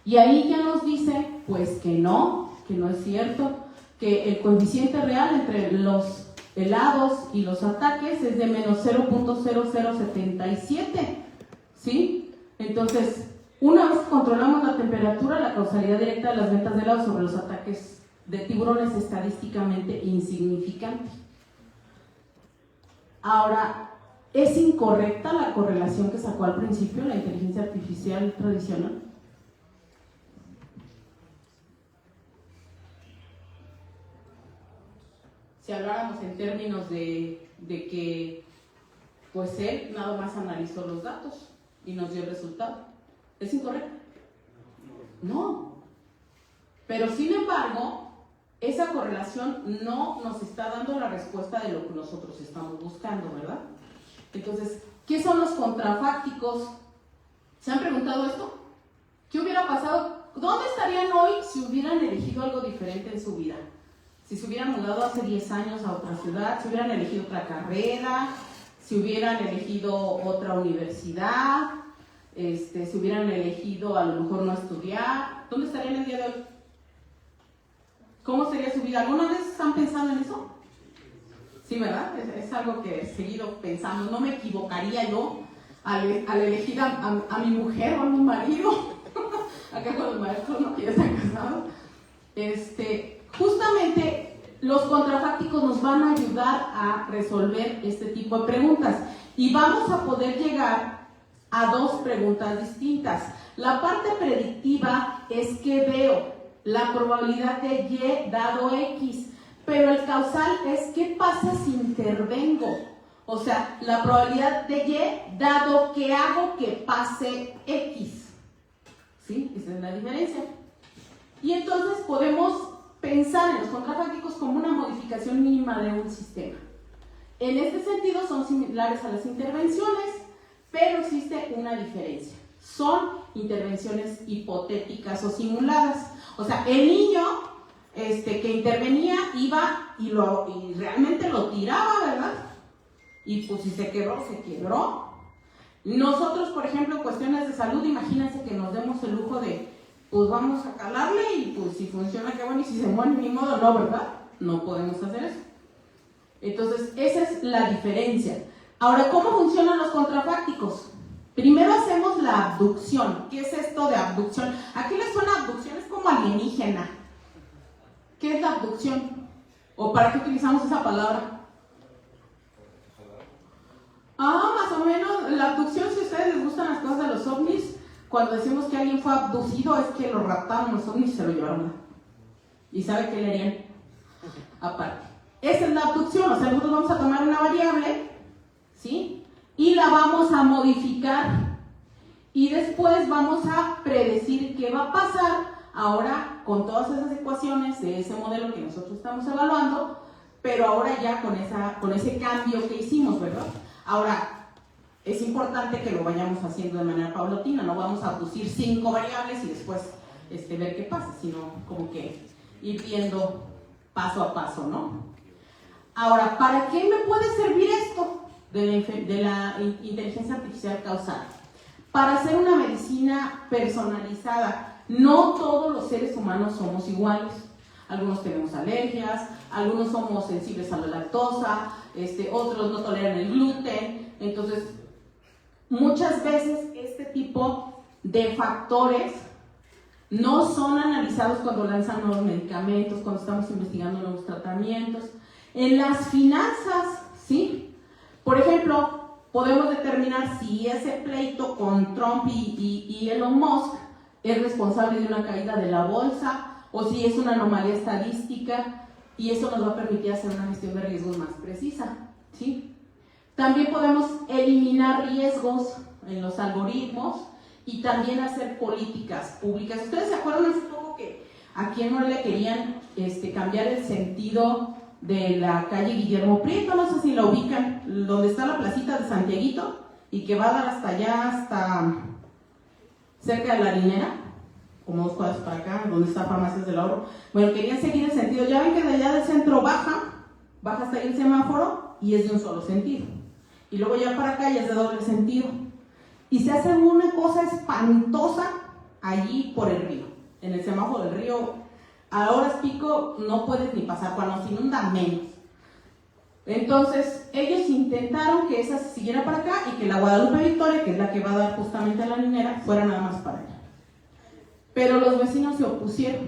Y ahí ya nos dice, pues que no es cierto, que el coeficiente real entre los helados y los ataques es de menos 0.0077, ¿sí? Entonces, una vez que controlamos la temperatura, la causalidad directa de las ventas de helados sobre los ataques de tiburón es estadísticamente insignificante. Ahora, ¿es incorrecta la correlación que sacó al principio la inteligencia artificial tradicional? Si habláramos en términos de que pues él nada más analizó los datos y nos dio el resultado, ¿es incorrecto? No. Pero sin embargo, esa correlación no nos está dando la respuesta de lo que nosotros estamos buscando, ¿verdad? Entonces, ¿qué son los contrafácticos? ¿Se han preguntado esto? ¿Qué hubiera pasado? ¿Dónde estarían hoy si hubieran elegido algo diferente en su vida? Si se hubieran mudado hace 10 años a otra ciudad, si hubieran elegido otra carrera, si hubieran elegido otra universidad, si hubieran elegido a lo mejor no estudiar, ¿dónde estarían el día de hoy? ¿Cómo sería su vida? ¿Alguna vez han pensado en eso? Sí, ¿verdad? Es algo que seguido pensamos. No me equivocaría yo al elegir a mi mujer o a mi marido. Acá con los maestros, ¿no? Que ya están casados. Justamente los contrafácticos nos van a ayudar a resolver este tipo de preguntas y vamos a poder llegar a dos preguntas distintas. La parte predictiva es que veo la probabilidad de Y dado X, pero el causal es qué pasa si intervengo. O sea, la probabilidad de Y dado que hago que pase X. ¿Sí? Esa es la diferencia. Y entonces podemos pensar en los contrafácticos como una modificación mínima de un sistema. En este sentido son similares a las intervenciones, pero existe una diferencia. Son intervenciones hipotéticas o simuladas. O sea, el niño que intervenía iba y realmente lo tiraba, ¿verdad? Y pues si se quebró, se quebró. Nosotros, por ejemplo, en cuestiones de salud, imagínense que nos demos el lujo de pues vamos a calarle y pues si funciona, qué bueno, y si se muere, ni modo, no, ¿verdad? No podemos hacer eso. Entonces, esa es la diferencia. Ahora, ¿cómo funcionan los contrafácticos? Primero hacemos la abducción. ¿Qué es esto de abducción? ¿A qué les suena abducción? Es como alienígena. ¿Qué es la abducción? ¿O para qué utilizamos esa palabra? Más o menos, la abducción, si a ustedes les gustan las cosas de los ovnis, cuando decimos que alguien fue abducido es que lo raptaron los ovnis y se lo llevaron. ¿Y sabe qué le harían? Aparte. Esa es la abducción, o sea, nosotros vamos a tomar una variable, ¿sí? Y la vamos a modificar. Y después vamos a predecir qué va a pasar ahora con todas esas ecuaciones de ese modelo que nosotros estamos evaluando, pero ahora ya con ese cambio que hicimos, ¿verdad? Ahora, es importante que lo vayamos haciendo de manera paulatina, no vamos a abducir 5 variables y después ver qué pasa, sino como que ir viendo paso a paso, ¿no? Ahora, ¿para qué me puede servir esto de la inteligencia artificial causal? Para hacer una medicina personalizada. No todos los seres humanos somos iguales. Algunos tenemos alergias, algunos somos sensibles a la lactosa, otros no toleran el gluten. Entonces, muchas veces este tipo de factores no son analizados cuando lanzan nuevos medicamentos, cuando estamos investigando nuevos tratamientos. En las finanzas, ¿sí? Por ejemplo, podemos determinar si ese pleito con Trump y Elon Musk es responsable de una caída de la bolsa o si es una anomalía estadística, y eso nos va a permitir hacer una gestión de riesgos más precisa, ¿sí? También podemos eliminar riesgos en los algoritmos y también hacer políticas públicas. ¿Ustedes se acuerdan hace poco que aquí en Morelia querían cambiar el sentido de la calle Guillermo Prieto? No sé si la ubican, donde está la placita de Santiaguito y que va a dar hasta allá, hasta cerca de la Harinera, como 2 cuadras para acá, donde está Farmacias del Ahorro. Bueno, querían seguir el sentido. Ya ven que de allá del centro baja hasta ahí el semáforo y es de un solo sentido. Y luego ya para acá ya es de doble sentido. Y se hace una cosa espantosa allí por el río. En el semáforo del río, a horas pico no puedes ni pasar, cuando se inunda menos. Entonces, ellos intentaron que esa se siguiera para acá y que la Guadalupe Victoria, que es la que va a dar justamente a la minera, fuera nada más para allá. Pero los vecinos se opusieron,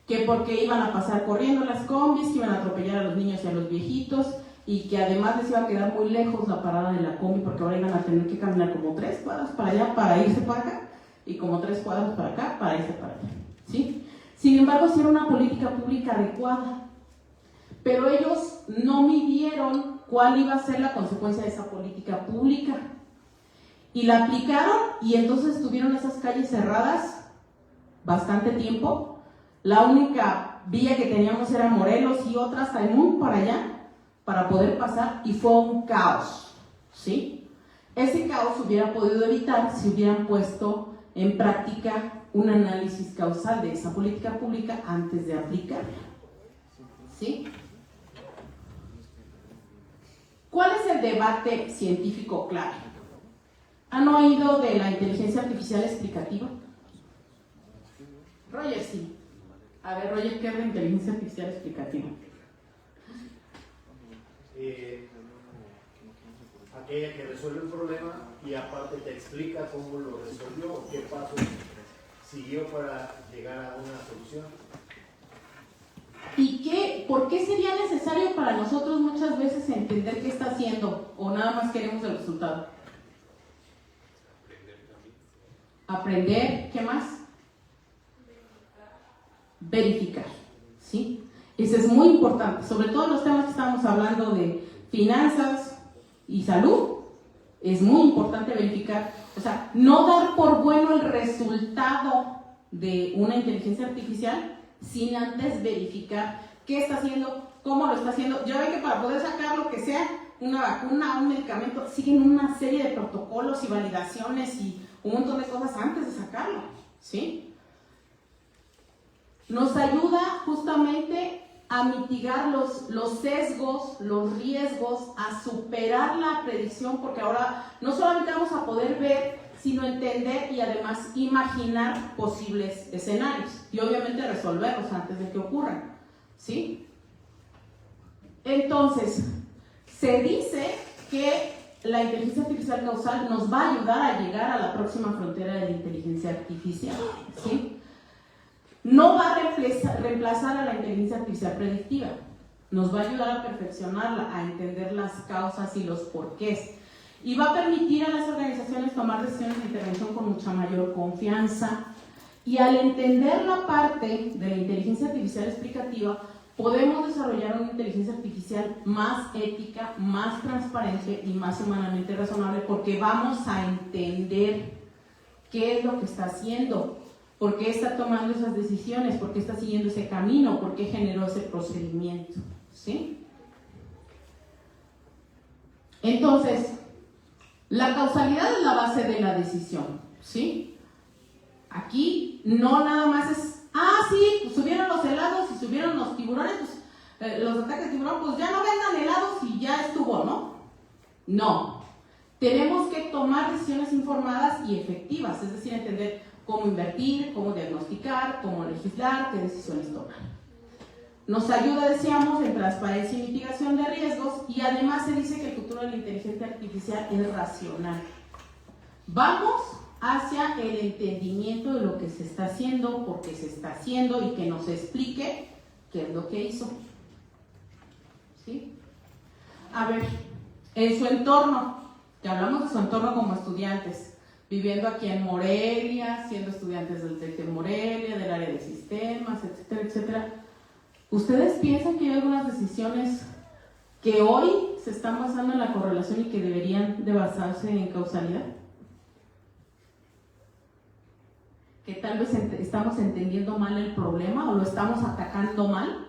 que porque iban a pasar corriendo las combis, que iban a atropellar a los niños y a los viejitos, y que además les iba a quedar muy lejos la parada de la combi, porque ahora iban a tener que caminar como 3 cuadras para allá para irse para acá, y como 3 cuadras para acá para irse para allá, ¿sí? Sin embargo, sí era una política pública adecuada, pero ellos no midieron cuál iba a ser la consecuencia de esa política pública. Y la aplicaron y entonces tuvieron esas calles cerradas bastante tiempo. La única vía que teníamos era Morelos y otra hasta muy para allá para poder pasar, y fue un caos, ¿sí? Ese caos se hubiera podido evitar si hubieran puesto en práctica un análisis causal de esa política pública antes de aplicarla, ¿sí? ¿Cuál es el debate científico clave? ¿Han oído de la inteligencia artificial explicativa? Roger, sí. A ver, Roger, ¿qué es la inteligencia artificial explicativa?
Aquella que resuelve un problema y aparte te explica cómo lo resolvió o qué pasos siguió para llegar a una solución.
¿Y por qué sería necesario para nosotros muchas veces entender qué está haciendo o nada más queremos el resultado? Aprender, ¿qué más? Verificar, ¿sí? Eso es muy importante, sobre todo en los temas que estamos hablando de finanzas y salud. Es muy importante verificar, o sea, no dar por bueno el resultado de una inteligencia artificial sin antes verificar qué está haciendo, cómo lo está haciendo. Yo veo que para poder sacar lo que sea, una vacuna, un medicamento, siguen una serie de protocolos y validaciones y un montón de cosas antes de sacarlo, ¿sí? Nos ayuda justamente a mitigar los sesgos, los riesgos, a superar la predicción, porque ahora no solamente vamos a poder ver, sino entender y además imaginar posibles escenarios y obviamente resolverlos antes de que ocurran, ¿sí? Entonces, se dice que la inteligencia artificial causal nos va a ayudar a llegar a la próxima frontera de la inteligencia artificial, ¿sí? No va a reemplazar a la inteligencia artificial predictiva, nos va a ayudar a perfeccionarla, a entender las causas y los porqués, y va a permitir a las organizaciones tomar decisiones de intervención con mucha mayor confianza. Y al entender la parte de la inteligencia artificial explicativa, podemos desarrollar una inteligencia artificial más ética, más transparente y más humanamente razonable, porque vamos a entender qué es lo que está haciendo, por qué está tomando esas decisiones, por qué está siguiendo ese camino, por qué generó ese procedimiento, ¿sí? Entonces, la causalidad es la base de la decisión, ¿sí? Aquí no nada más es, sí, pues subieron los helados y subieron los tiburones, pues los ataques de tiburón, pues ya no vendan helados y ya estuvo, ¿no? No. Tenemos que tomar decisiones informadas y efectivas, es decir, entender cómo invertir, cómo diagnosticar, cómo legislar, qué decisiones tomar. Nos ayuda, decíamos, en transparencia y mitigación de riesgos, y además se dice que el futuro de la inteligencia artificial es racional. Vamos hacia el entendimiento de lo que se está haciendo, por qué se está haciendo y que nos explique qué es lo que hizo. ¿Sí? A ver, En su entorno, que hablamos de su entorno como estudiantes, viviendo aquí en Morelia, siendo estudiantes del TEC de Morelia, del área de sistemas, etcétera, etcétera. ¿Ustedes piensan que hay algunas decisiones que hoy se están basando en la correlación y que deberían de basarse en causalidad? ¿Que tal vez estamos entendiendo mal el problema o lo estamos atacando mal?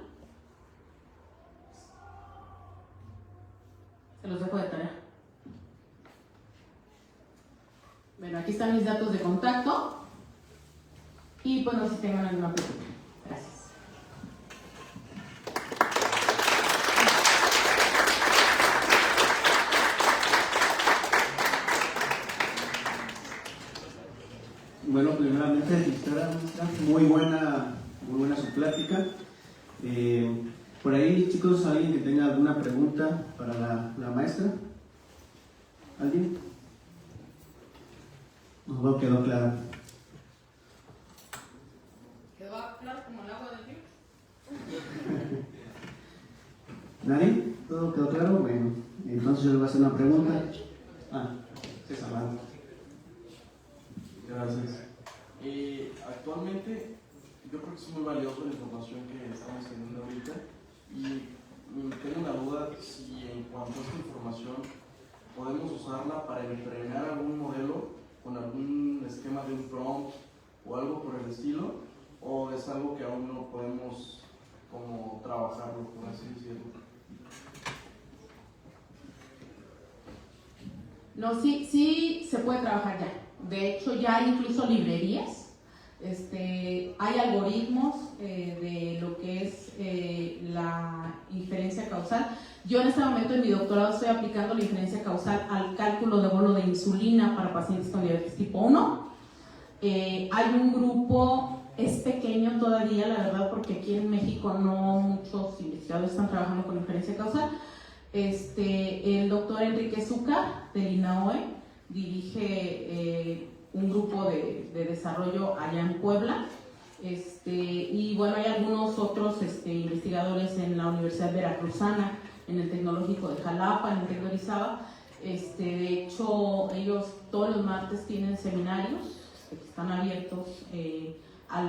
Se los dejo de tarea. Bueno, aquí están mis datos de contacto y pues no sé si tengan alguna pregunta. Gracias.
Bueno, primeramente, doctora, muy buena su plática. Por ahí, chicos, ¿alguien que tenga alguna pregunta para la maestra? ¿Alguien? No, quedó claro.
¿Quedó claro como el agua del río?
¿Nadie? ¿Todo quedó claro? Bueno, entonces yo le voy a hacer una pregunta. César.
Gracias. Actualmente, yo creo que es muy valiosa la información que estamos teniendo ahorita y tengo una duda si en cuanto a esta información podemos usarla para entrenar algún modelo con algún esquema de un prompt o algo por el estilo, o es algo que aún no podemos como trabajarlo, por así decirlo.
No, sí se puede trabajar ya. De hecho, ya hay incluso librerías. Hay algoritmos de lo que es la inferencia causal. Yo en este momento en mi doctorado estoy aplicando la inferencia causal al cálculo de bolo de insulina para pacientes con diabetes tipo 1. Hay un grupo, es pequeño todavía, la verdad, porque aquí en México no muchos investigadores están trabajando con inferencia causal. El doctor Enrique Zúcar del INAOE dirige un grupo de desarrollo allá en Puebla, y bueno, hay algunos otros investigadores en la Universidad Veracruzana, en el Tecnológico de Jalapa, en el Tec de Orizaba. De hecho, ellos todos los martes tienen seminarios que están abiertos a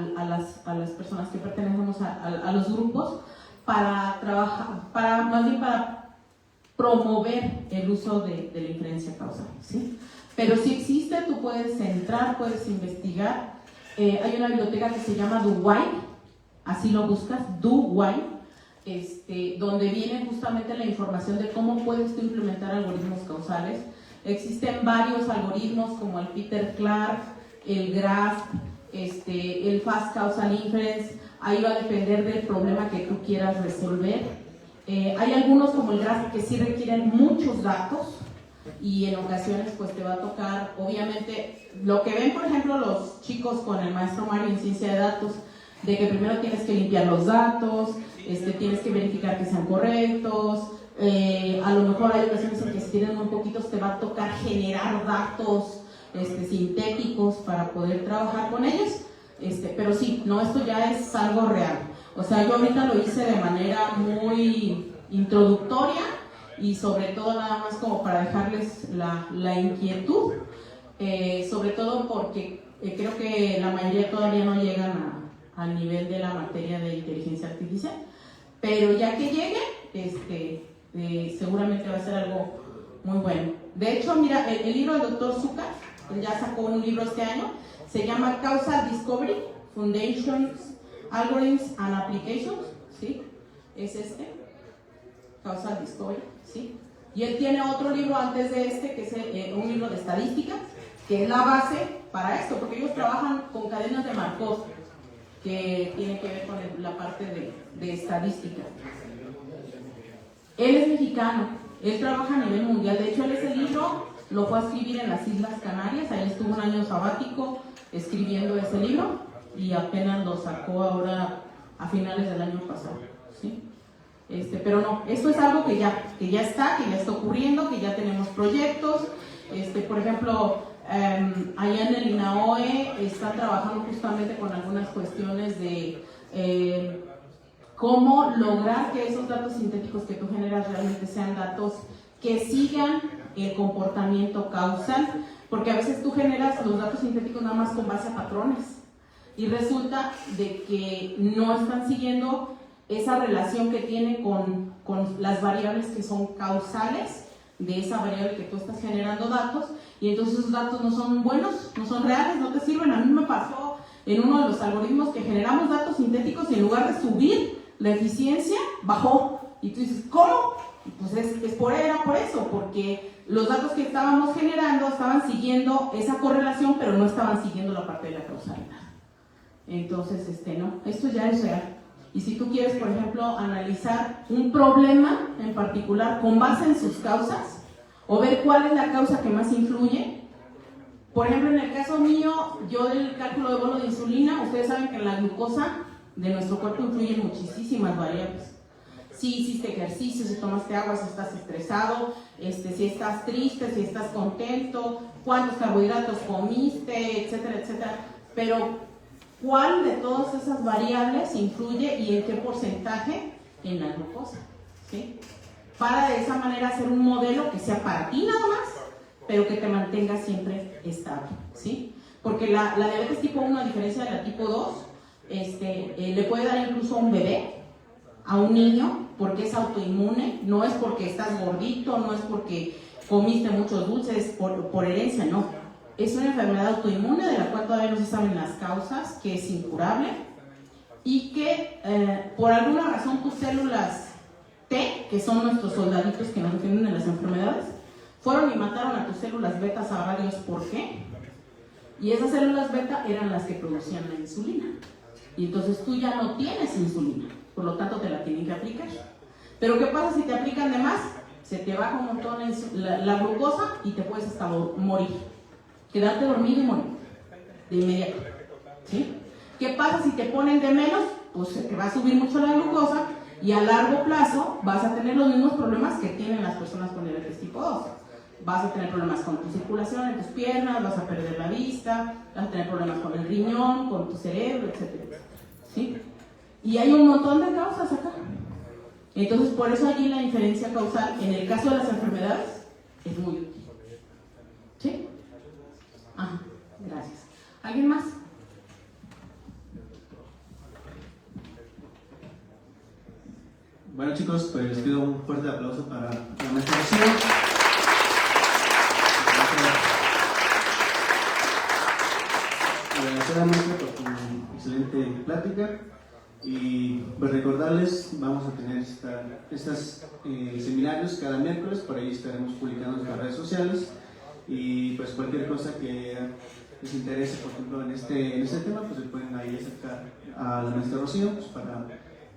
las personas que pertenecemos a los grupos para trabajar, para promover el uso de la inferencia causal, ¿sí? Pero si existe, tú puedes entrar, puedes investigar. Hay una biblioteca que se llama DoWhy, así lo buscas, DoWhy, donde viene justamente la información de cómo puedes tú implementar algoritmos causales. Existen varios algoritmos como el Peter Clark, el GRASP, el Fast Causal Inference. Ahí va a depender del problema que tú quieras resolver. Hay algunos como el GRASP que sí requieren muchos datos y en ocasiones pues te va a tocar, obviamente, lo que ven por ejemplo los chicos con el maestro Mario en ciencia de datos, de que primero tienes que limpiar los datos, tienes que verificar que sean correctos, a lo mejor hay ocasiones en que si tienen muy poquitos te va a tocar generar datos sintéticos para poder trabajar con ellos, pero sí, no, esto ya es algo real. O sea, yo ahorita lo hice de manera muy introductoria y sobre todo nada más como para dejarles la inquietud, sobre todo porque creo que la mayoría todavía no llegan al nivel de la materia de inteligencia artificial, pero ya que llegue, seguramente va a ser algo muy bueno. De hecho, mira, el libro del doctor Zúcar, ya sacó un libro este año, se llama Causal Discovery, Foundations, Algorithms and Applications, ¿sí? Es Causal Discovery, ¿sí? Y él tiene otro libro antes de que es un libro de estadística, que es la base para esto, porque ellos trabajan con cadenas de Markov, que tienen que ver con la parte de estadística. Él es mexicano, él trabaja a nivel mundial. De hecho, él ese libro lo fue a escribir en las Islas Canarias, ahí estuvo un año sabático escribiendo ese libro y apenas lo sacó ahora a finales del año pasado, ¿sí? Pero no, esto es algo que ya está ocurriendo, que ya tenemos proyectos. Por ejemplo, allá en el INAOE están trabajando justamente con algunas cuestiones de cómo lograr que esos datos sintéticos que tú generas realmente sean datos que sigan el comportamiento causal, porque a veces tú generas los datos sintéticos nada más con base a patrones y resulta de que no están siguiendo esa relación que tiene con las variables que son causales de esa variable que tú estás generando datos, y entonces esos datos no son buenos, no son reales, no te sirven. A mí me pasó en uno de los algoritmos que generamos datos sintéticos y en lugar de subir la eficiencia, bajó. Y tú dices, ¿cómo? Pues era por eso, porque los datos que estábamos generando estaban siguiendo esa correlación, pero no estaban siguiendo la parte de la causalidad. Entonces, no, esto ya es real. Y si tú quieres, por ejemplo, analizar un problema en particular con base en sus causas, o ver cuál es la causa que más influye. Por ejemplo, en el caso mío, yo del cálculo de bolo de insulina, ustedes saben que en la glucosa de nuestro cuerpo influyen muchísimas variables. Si hiciste ejercicio, si tomaste agua, si estás estresado, si estás triste, si estás contento, cuántos carbohidratos comiste, etcétera, etcétera. Pero, ¿cuál de todas esas variables influye y en qué porcentaje? En la glucosa, ¿sí? Para de esa manera hacer un modelo que sea para ti nada más, pero que te mantenga siempre estable, ¿sí? Porque la diabetes tipo 1, a diferencia de la tipo 2, le puede dar incluso a un bebé, a un niño, porque es autoinmune, no es porque estás gordito, no es porque comiste muchos dulces, por herencia, no. Es una enfermedad autoinmune de la cual todavía no se saben las causas, que es incurable y que por alguna razón tus células T, que son nuestros soldaditos que nos defienden de las enfermedades, fueron y mataron a tus células beta, sabrá Dios por qué, y esas células beta eran las que producían la insulina, y entonces tú ya no tienes insulina, por lo tanto te la tienen que aplicar. Pero ¿qué pasa si te aplican de más? Se te baja un montón la glucosa y te puedes hasta morir, quedarte dormido y morir de inmediato, ¿sí? ¿Qué pasa si te ponen de menos? Pues se te va a subir mucho la glucosa y a largo plazo vas a tener los mismos problemas que tienen las personas con diabetes tipo 2. Vas a tener problemas con tu circulación en tus piernas, vas a perder la vista, vas a tener problemas con el riñón, con tu cerebro, etcétera, ¿sí? Y hay un montón de causas acá. Entonces, por eso allí la inferencia causal, en el caso de las enfermedades, es muy útil. ¿Sí? Ajá, gracias. ¿Alguien más?
Bueno, chicos, pues les pido un fuerte aplauso para nuestra sesión. Agradecer a Maestra por tu excelente plática y pues recordarles, vamos a tener estos seminarios cada miércoles, por ahí estaremos publicando en las redes sociales y pues cualquier cosa que les interese, por ejemplo, en este tema, pues se pueden ahí acercar a la Maestra Rocío pues, para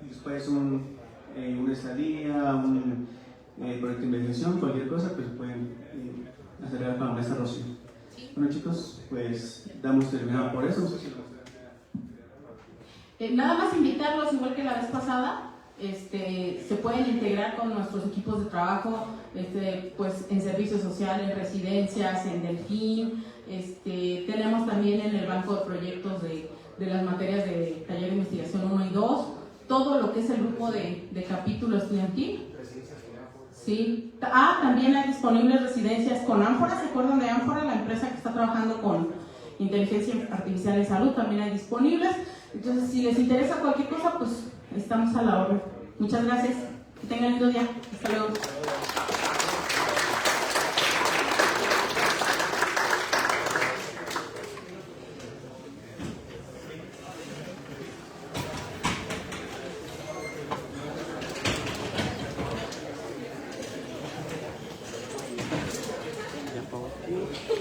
después una estadía, un proyecto de investigación, cualquier cosa, pues pueden acercar con la Maestra Rocío. Bueno, chicos, pues damos terminado por eso.
Nada más invitarlos, igual que la vez pasada, se pueden integrar con nuestros equipos de trabajo, pues en servicio social, en residencias, en Delfín, tenemos también en el banco de proyectos de las materias de taller de investigación 1 y 2, todo lo que es el grupo de capítulo estudiantil. Sí. También hay disponibles residencias con Ánfora. ¿Se acuerdan de Ánfora, la empresa que está trabajando con inteligencia artificial en salud? También hay disponibles. Entonces, si les interesa cualquier cosa, pues estamos a la orden. Muchas gracias. Que tengan lindo día. Hasta luego.
Ya, por favor.